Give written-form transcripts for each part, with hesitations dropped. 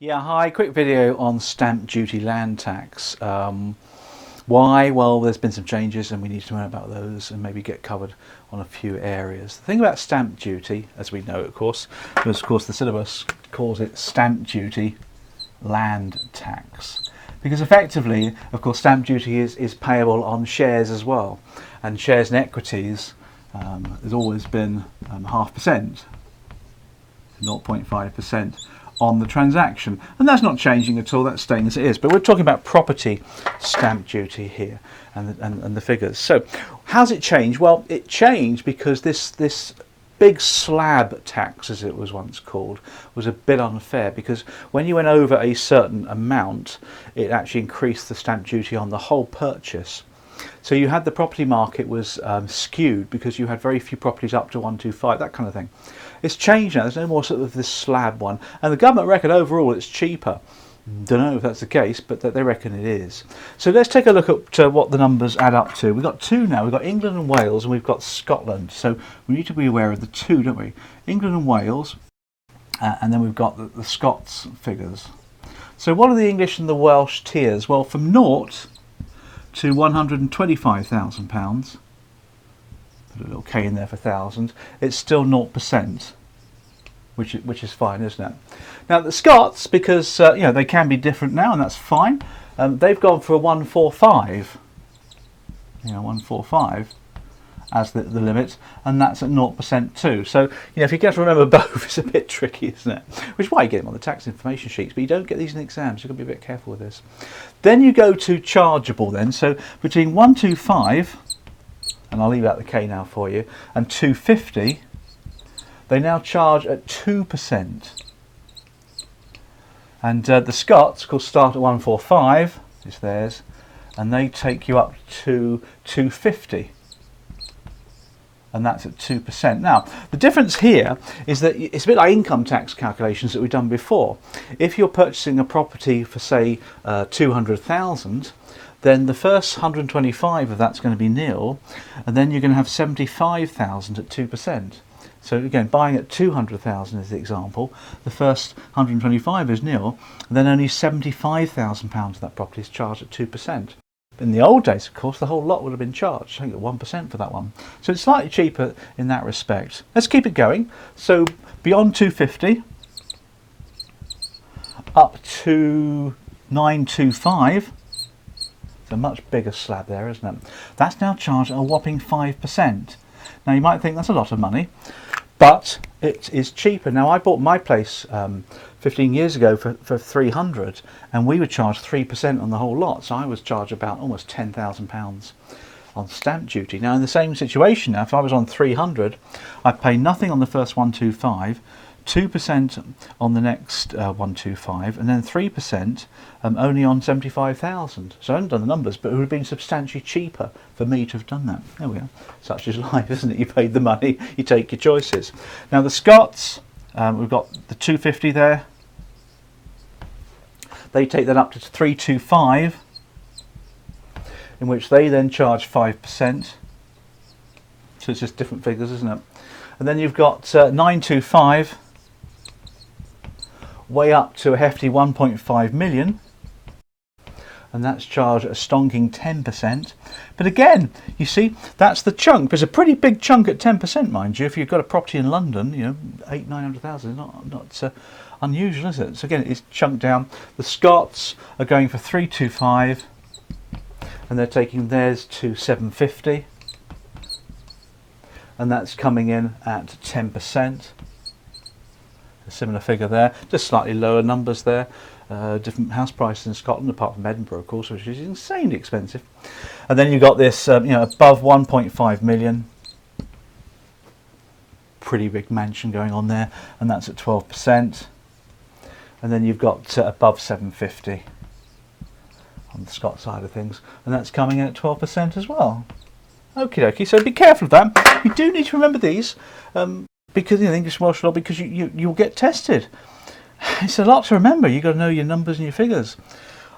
Yeah, hi, quick video on stamp duty land tax. Why? Well, there's been some changes and we need to know about those and maybe get covered on a few areas. The thing about stamp duty, as we know, of course, because of course the syllabus calls it stamp duty land tax. Because effectively, of course, stamp duty is payable on shares as well. And shares and equities has always been 0.5%, 0.5% on the transaction, and that's not changing at all, that's staying as it is. But we're talking about property stamp duty here and the figures. So how's it changed? Well, it changed because this big slab tax, as it was once called, was a bit unfair, because when you went over a certain amount, it actually increased the stamp duty on the whole purchase. So you had the property market was skewed because you had very few properties up to 125, that kind of thing. It's changed now. There's no more sort of this slab one, and the government reckon overall it's cheaper. Don't know if that's the case, but that they reckon it is. So let's take a look at what the numbers add up to. We've got two now. We've got England and Wales, and we've got Scotland. So we need to be aware of the two, don't we? England and Wales, and then we've got the Scots figures. So what are the English and the Welsh tiers? Well, from 0 to £125,000. Put a little K in there for 1,000. It's still 0%, which is fine, isn't it? Now the Scots, because they can be different now, and that's fine. They've gone for a 145. 145 as the limit, and that's at 0% too. So if you get to remember both, it's a bit tricky, isn't it? Which is why you get them on the tax information sheets, but you don't get these in exams. You've got to be a bit careful with this. Then you go to chargeable. Then so between 125, and I'll leave out the K now for you, and 250, they now charge at 2%. And the Scots, of course, start at 145, is theirs, and they take you up to 250. And that's at 2%. Now, the difference here is that it's a bit like income tax calculations that we've done before. If you're purchasing a property for, say, 200,000, then the first 125 of that's going to be nil, and then you're going to have 75,000 at 2%. So again, buying at 200,000 is the example. The first 125 is nil, and then only £75,000 of that property is charged at 2%. In the old days, of course, the whole lot would have been charged. I think at 1% for that one. So it's slightly cheaper in that respect. Let's keep it going. So beyond 250, up to 925. It's a much bigger slab there, isn't it? That's now charged at a whopping 5%. Now you might think that's a lot of money, but it is cheaper. Now I bought my place 15 years ago for 300, and we were charged 3% on the whole lot. So I was charged about almost £10,000 on stamp duty. Now in the same situation, now if I was on 300, I'd pay nothing on the first 125, 2% on the next 125, and then 3% only on 75,000. So I haven't done the numbers, but it would have been substantially cheaper for me to have done that. There we are. Such is life, isn't it? You paid the money, you take your choices. Now the Scots, we've got the 250 there. They take that up to 325, in which they then charge 5%. So it's just different figures, isn't it? And then you've got 925, way up to a hefty 1.5 million, and that's charged at a stonking 10%. But again, you see, that's the chunk. There's a pretty big chunk at 10%, mind you. If you've got a property in London, 800,000-900,000, not unusual, is it? So again, it's chunked down. The Scots are going for 325, and they're taking theirs to 750, and that's coming in at 10%. A similar figure there, just slightly lower numbers there. Different house prices in Scotland, apart from Edinburgh, of course, which is insanely expensive. And then you've got this, above 1.5 million, pretty big mansion going on there, and that's at 12%. And then you've got above 750 on the Scott side of things, and that's coming in at 12% as well. Okie dokie, so be careful of that. You do need to remember these, because the English and Welsh law, because you'll get tested. It's a lot to remember. You've got to know your numbers and your figures.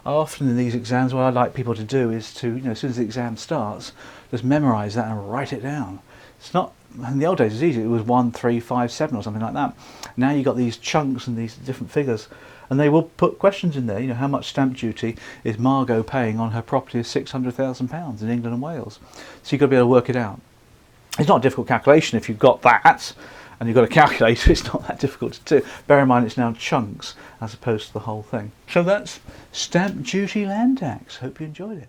Often in these exams, what I like people to do is to, as soon as the exam starts, just memorise that and write it down. It's not in the old days it was easy, it was 1, 3, 5, 7 or something like that. Now you've got these chunks and these different figures, and they will put questions in there, you know, how much stamp duty is Margot paying on her property of £600,000 in England and Wales? So you've got to be able to work it out. It's not a difficult calculation if you've got that and you've got a calculator. It's not that difficult to do. Bear in mind it's now chunks as opposed to the whole thing. So that's stamp duty land tax. Hope you enjoyed it.